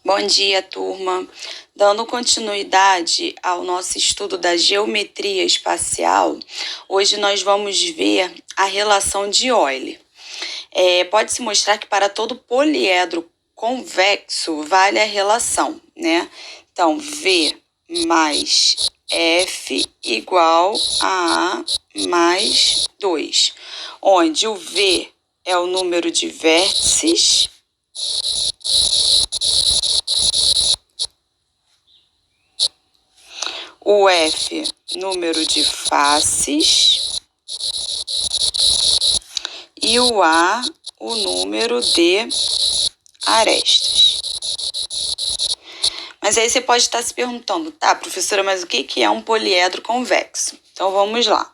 Bom dia, turma. Dando continuidade ao nosso estudo da geometria espacial, hoje nós vamos ver a relação de Euler. Pode-se mostrar que para todo poliedro convexo vale a relação, né? Então, V mais F igual a A mais 2, onde o V é o número de vértices o F, número de faces, e o A, o número de arestas. Mas aí você pode estar se perguntando, tá, professora, mas o que é um poliedro convexo? Então, vamos lá.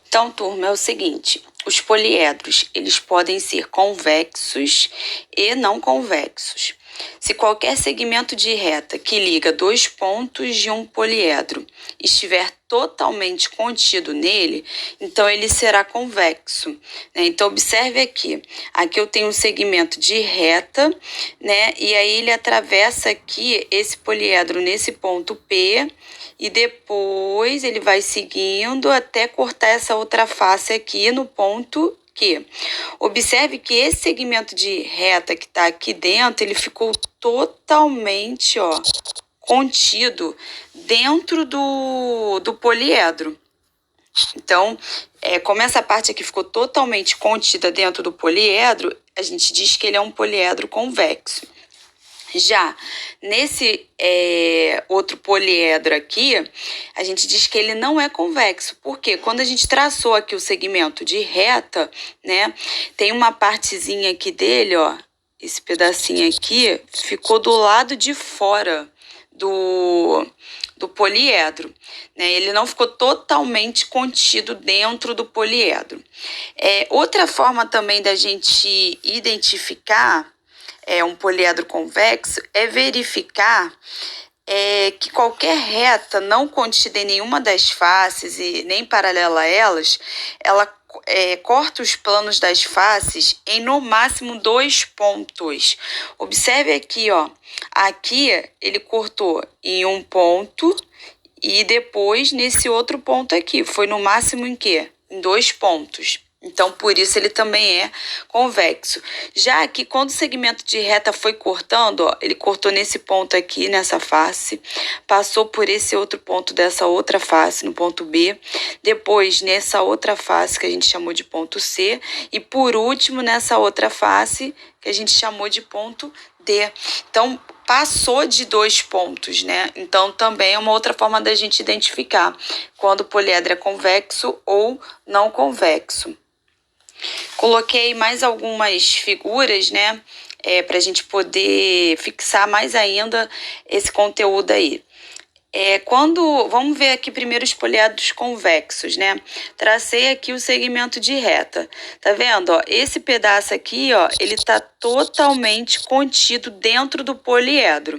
Então, turma, é o seguinte, os poliedros, eles podem ser convexos e não convexos. Se qualquer segmento de reta que liga dois pontos de um poliedro estiver totalmente contido nele, então ele será convexo, né? Então, observe aqui. Aqui eu tenho um segmento de reta, né? E aí ele atravessa aqui esse poliedro nesse ponto P, e depois ele vai seguindo até cortar essa outra face aqui no ponto Q. Observe que esse segmento de reta que está aqui dentro, ele ficou totalmente, contido dentro do poliedro. Então, como essa parte aqui ficou totalmente contida dentro do poliedro, a gente diz que ele é um poliedro convexo. Já nesse outro poliedro aqui, a gente diz que ele não é convexo. Porque quando a gente traçou aqui o segmento de reta, né, tem uma partezinha aqui dele, esse pedacinho aqui, ficou do lado de fora do poliedro, né? Ele não ficou totalmente contido dentro do poliedro. Outra forma também da gente identificar um poliedro convexo é verificar que qualquer reta não contida em nenhuma das faces e nem paralela a elas, ela corta os planos das faces em no máximo 2 pontos. Observe aqui, aqui ele cortou em um ponto e depois nesse outro ponto aqui. Foi no máximo em quê? Em 2 pontos. Então, por isso, ele também é convexo. Já que quando o segmento de reta foi cortando, ele cortou nesse ponto aqui, nessa face, passou por esse outro ponto dessa outra face, no ponto B, depois nessa outra face, que a gente chamou de ponto C, e por último, nessa outra face, que a gente chamou de ponto D. Então, passou de 2 pontos, né? Então, também é uma outra forma da gente identificar quando o poliedro é convexo ou não convexo. Coloquei mais algumas figuras, né, para a gente poder fixar mais ainda esse conteúdo aí. Vamos ver aqui primeiro os poliedros convexos, né? Tracei aqui o segmento de reta. Tá vendo, esse pedaço aqui, ele tá totalmente contido dentro do poliedro.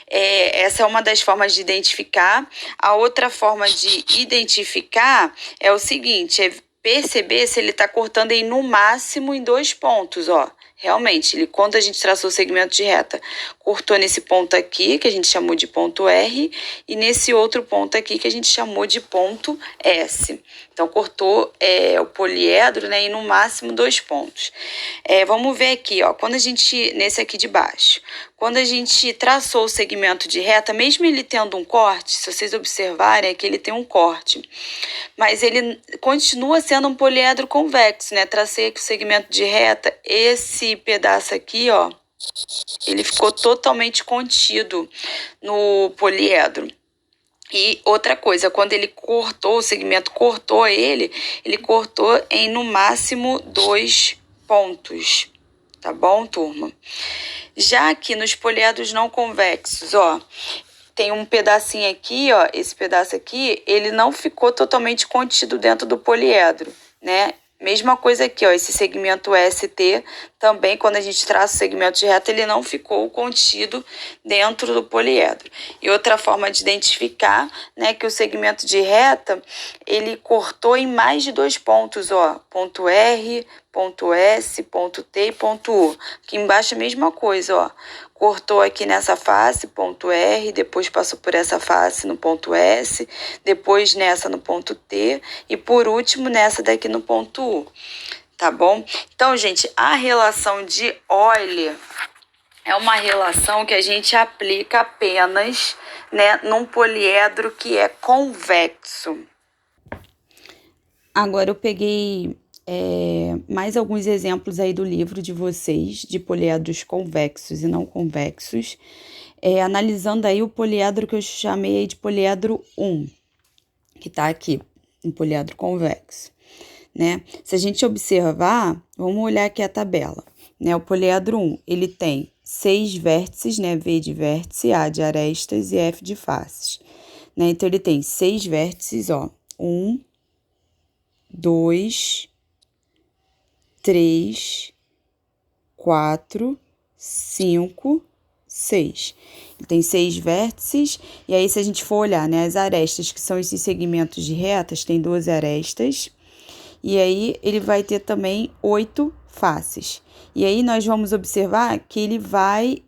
Essa é uma das formas de identificar. A outra forma de identificar é o seguinte, perceber se ele está cortando no máximo em 2 pontos, Realmente, quando a gente traçou o segmento de reta, cortou nesse ponto aqui, que a gente chamou de ponto R, e nesse outro ponto aqui, que a gente chamou de ponto S. Então, cortou o poliedro, né, em no máximo 2 pontos. Vamos ver aqui, nesse aqui de baixo. Quando a gente traçou o segmento de reta, mesmo ele tendo um corte, se vocês observarem, aqui ele tem um corte, mas ele continua sendo um poliedro convexo, né? Tracei aqui o segmento de reta, esse pedaço aqui, ele ficou totalmente contido no poliedro. E outra coisa, quando ele cortou, o segmento cortou ele cortou em no máximo 2 pontos. Tá bom, turma? Já aqui nos poliedros não convexos, tem um pedacinho aqui, esse pedaço aqui, ele não ficou totalmente contido dentro do poliedro, né? Mesma coisa aqui, esse segmento ST, também quando a gente traça o segmento de reta, ele não ficou contido dentro do poliedro. E outra forma de identificar, né, que o segmento de reta, ele cortou em mais de 2 pontos, ponto R, ponto S, ponto T e ponto U. Aqui embaixo é a mesma coisa, ó. Cortou aqui nessa face, ponto R, depois passou por essa face no ponto S, depois nessa no ponto T e por último nessa daqui no ponto U, tá bom? Então, gente, a relação de Euler é uma relação que a gente aplica apenas, né, num poliedro que é convexo. Agora eu peguei mais alguns exemplos aí do livro de vocês, de poliedros convexos e não convexos, analisando aí o poliedro que eu chamei aí de poliedro 1, que tá aqui, um poliedro convexo, né? Se a gente observar, vamos olhar aqui a tabela, né? O poliedro 1, ele tem 6 vértices, né? V de vértice, A de arestas e F de faces, né? Então, ele tem 6 vértices, ó, 1, 2, 3, 4, 5, 6. Ele tem 6 vértices, e aí se a gente for olhar, né, as arestas, que são esses segmentos de retas, tem 12 arestas, e aí ele vai ter também 8 faces. E aí nós vamos observar que ele vai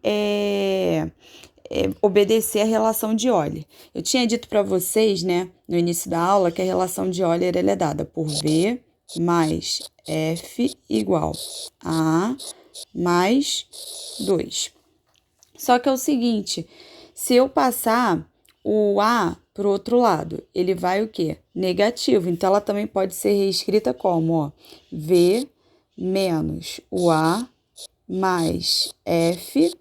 obedecer a relação de Euler. Eu tinha dito para vocês, né, no início da aula, que a relação de Euler ela é dada por V mais F igual a mais 2. Só que é o seguinte, se eu passar o A para o outro lado, ele vai o quê? Negativo. Então, ela também pode ser reescrita como, ó, V menos o A mais F.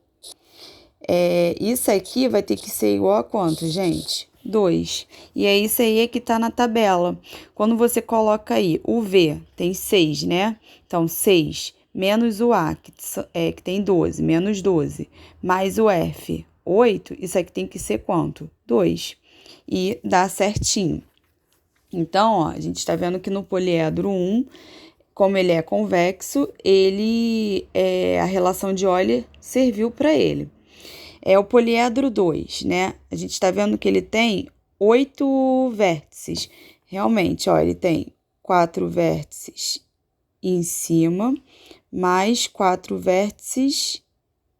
Isso aqui vai ter que ser igual a quanto, gente? 2. E é isso aí que tá na tabela. Quando você coloca aí o V, tem 6, né? Então, 6 menos o A, que tem 12, menos 12, mais o F, 8, isso aqui tem que ser quanto? 2. E dá certinho. Então, ó, a gente está vendo que no poliedro 1, como ele é convexo, a relação de Euler serviu para ele. É o poliedro 2, né? A gente está vendo que ele tem 8 vértices. Realmente, ó, ele tem 4 vértices em cima, mais 4 vértices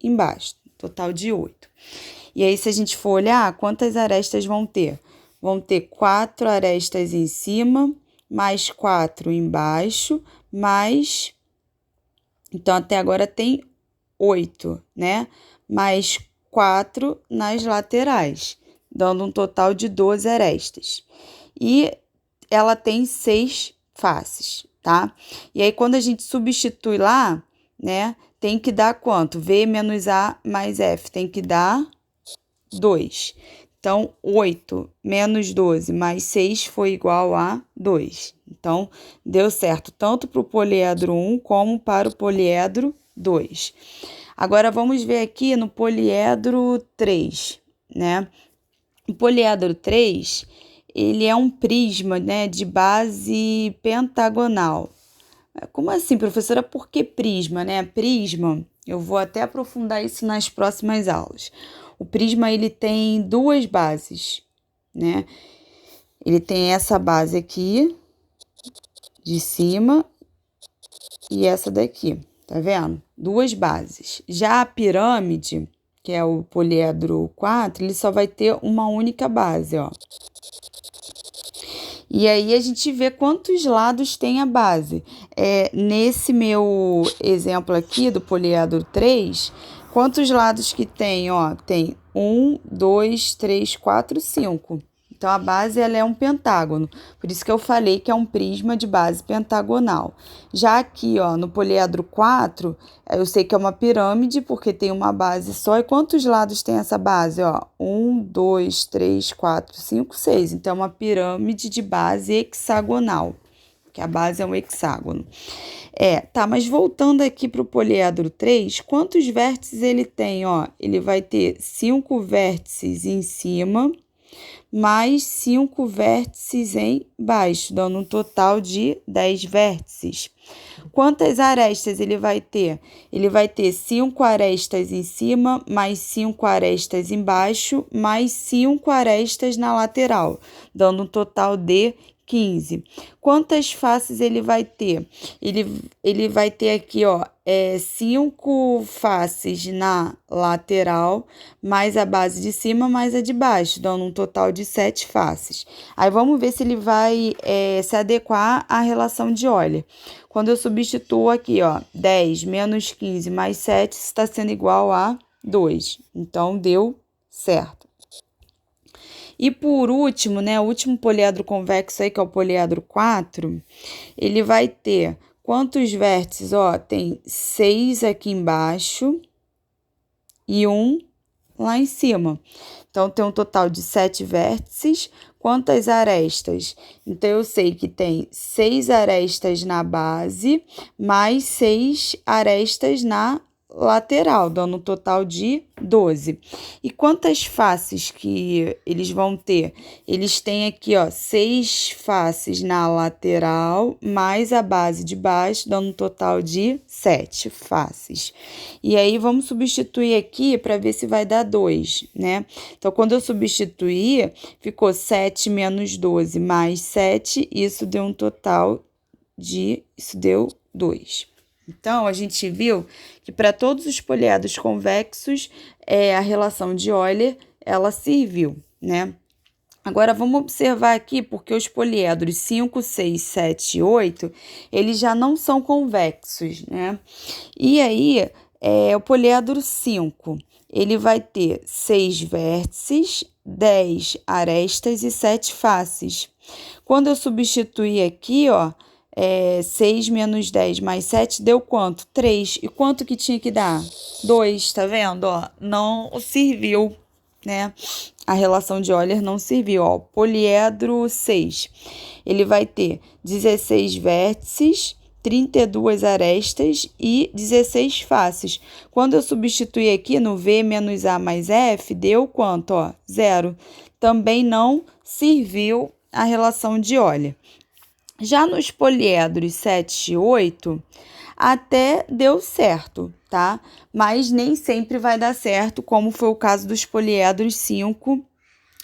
embaixo, total de 8. E aí, se a gente for olhar, quantas arestas vão ter? Vão ter 4 arestas em cima, mais 4 embaixo, mais... Então, até agora tem 8, né? Mais 4 nas laterais, dando um total de 12 arestas. E ela tem 6 faces, tá? E aí, quando a gente substitui lá, né, tem que dar quanto? V menos A mais F tem que dar 2. Então, 8 menos 12 mais 6 foi igual a 2. Então, deu certo tanto para o poliedro 1 como para o poliedro 2. Agora, vamos ver aqui no poliedro 3, né? O poliedro 3, ele é um prisma, né, de base pentagonal. Como assim, professora? Por que prisma, né? Prisma, eu vou até aprofundar isso nas próximas aulas. O prisma, ele tem 2 bases, né? Ele tem essa base aqui, de cima, e essa daqui, tá vendo? 2 bases. Já a pirâmide, que é o poliedro 4, ele só vai ter uma única base, ó. E aí, a gente vê quantos lados tem a base. Nesse meu exemplo aqui, do poliedro 3, quantos lados que tem? Ó, tem 1, 2, 3, 4, 5. Então, a base ela é um pentágono. Por isso que eu falei que é um prisma de base pentagonal. Já aqui, ó, no poliedro 4, eu sei que é uma pirâmide, porque tem uma base só. E quantos lados tem essa base? Ó, 1, 2, 3, 4, 5, 6. Então, é uma pirâmide de base hexagonal, que a base é um hexágono. Tá, mas voltando aqui para o poliedro 3, quantos vértices ele tem? Ó, ele vai ter 5 vértices em cima, mais 5 vértices embaixo, dando um total de 10 vértices. Quantas arestas ele vai ter? Ele vai ter 5 arestas em cima, mais 5 arestas embaixo, mais 5 arestas na lateral, dando um total de 15. Quantas faces ele vai ter? Ele vai ter aqui, ó, 5 faces na lateral, mais a base de cima, mais a de baixo, dando um total de 7 faces. Aí, vamos ver se ele vai se adequar à relação de Euler. Quando eu substituo aqui, ó, 10 menos 15 mais 7 está sendo igual a 2. Então, deu certo. E por último, né, o último poliedro convexo aí, que é o poliedro 4, ele vai ter quantos vértices? Ó, tem 6 aqui embaixo e 1 lá em cima. Então, tem um total de 7 vértices. Quantas arestas? Então, eu sei que tem 6 arestas na base, mais 6 arestas na lateral, dando um total de 12. E quantas faces que eles vão ter? Eles têm aqui, ó, 6 faces na lateral, mais a base de baixo, dando um total de 7 faces. E aí, vamos substituir aqui para ver se vai dar 2, né? Então, quando eu substituir, ficou 7 menos 12 mais 7, isso deu um total de... isso deu 2. Então, a gente viu que para todos os poliedros convexos, a relação de Euler, ela serviu, né? Agora, vamos observar aqui, porque os poliedros 5, 6, 7 e 8, eles já não são convexos, né? E aí, o poliedro 5, ele vai ter 6 vértices, 10 arestas e 7 faces. Quando eu substituir aqui, ó, 6 menos 10 mais 7 deu quanto? 3. E quanto que tinha que dar? 2, tá vendo? Ó, não serviu, né? A relação de Euler não serviu. Ó, poliedro 6, ele vai ter 16 vértices, 32 arestas e 16 faces. Quando eu substituir aqui no V menos A mais F, deu quanto? Ó, 0. Também não serviu a relação de Euler. Já nos poliedros 7 e 8, até deu certo, tá? Mas nem sempre vai dar certo, como foi o caso dos poliedros 5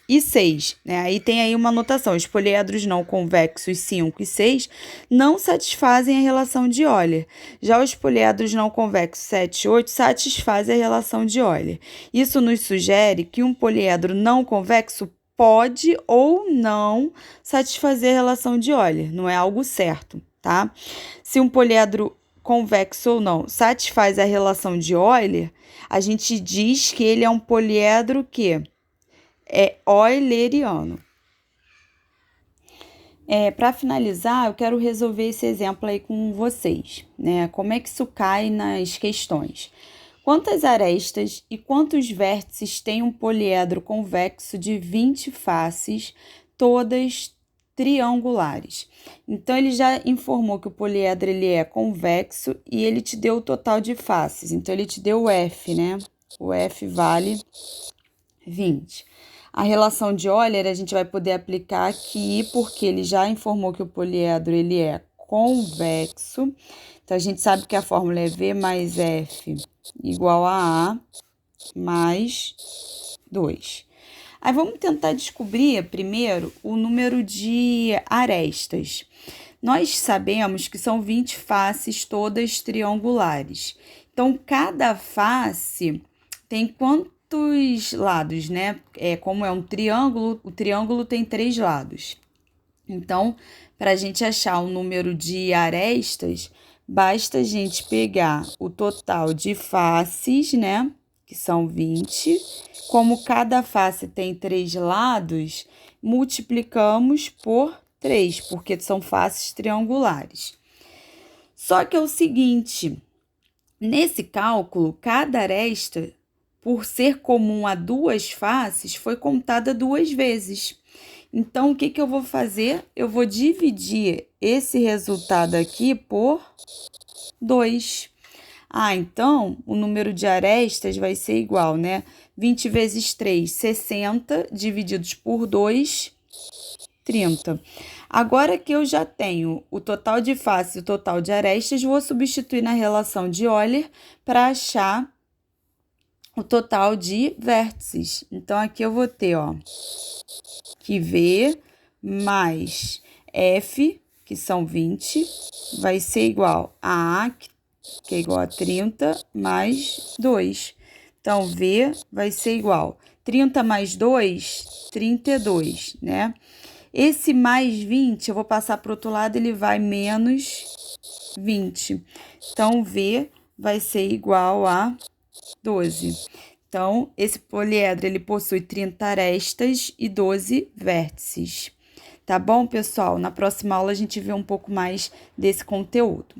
e 6, né? Aí tem aí uma anotação: os poliedros não convexos 5 e 6 não satisfazem a relação de Euler. Já os poliedros não convexos 7 e 8 satisfazem a relação de Euler. Isso nos sugere que um poliedro não convexo pode ou não satisfazer a relação de Euler, não é algo certo, tá? Se um poliedro convexo ou não satisfaz a relação de Euler, a gente diz que ele é um poliedro que é euleriano. Para finalizar, eu quero resolver esse exemplo aí com vocês, né? Como é que isso cai nas questões? Quantas arestas e quantos vértices tem um poliedro convexo de 20 faces, todas triangulares? Então, ele já informou que o poliedro ele é convexo e ele te deu o total de faces. Então, ele te deu o F, né? O F vale 20. A relação de Euler a gente vai poder aplicar aqui, porque ele já informou que o poliedro ele é convexo. Então, a gente sabe que a fórmula é V mais F igual a mais 2. Aí, vamos tentar descobrir primeiro o número de arestas. Nós sabemos que são 20 faces, todas triangulares. Então, cada face tem quantos lados, né? Como é um triângulo, o triângulo tem 3 lados. Então, para a gente achar o número de arestas, basta a gente pegar o total de faces, né? Que são 20. Como cada face tem 3 lados, multiplicamos por 3, porque são faces triangulares. Só que é o seguinte, nesse cálculo, cada aresta, por ser comum a 2 faces, foi contada 2 vezes. Então, o que eu vou fazer? Eu vou dividir esse resultado aqui por 2. Então, o número de arestas vai ser igual, né? 20 vezes 3, 60, divididos por 2, 30. Agora que eu já tenho o total de faces e o total de arestas, vou substituir na relação de Euler para achar o total de vértices. Então, aqui eu vou ter, ó, que V mais F, que são 20, vai ser igual a A, que é igual a 30, mais 2. Então, V vai ser igual 30 mais 2, 32, né? Esse mais 20, eu vou passar para o outro lado, ele vai menos 20. Então, V vai ser igual a 12. Então, esse poliedro, ele possui 30 arestas e 12 vértices. Tá bom, pessoal? Na próxima aula, a gente vê um pouco mais desse conteúdo.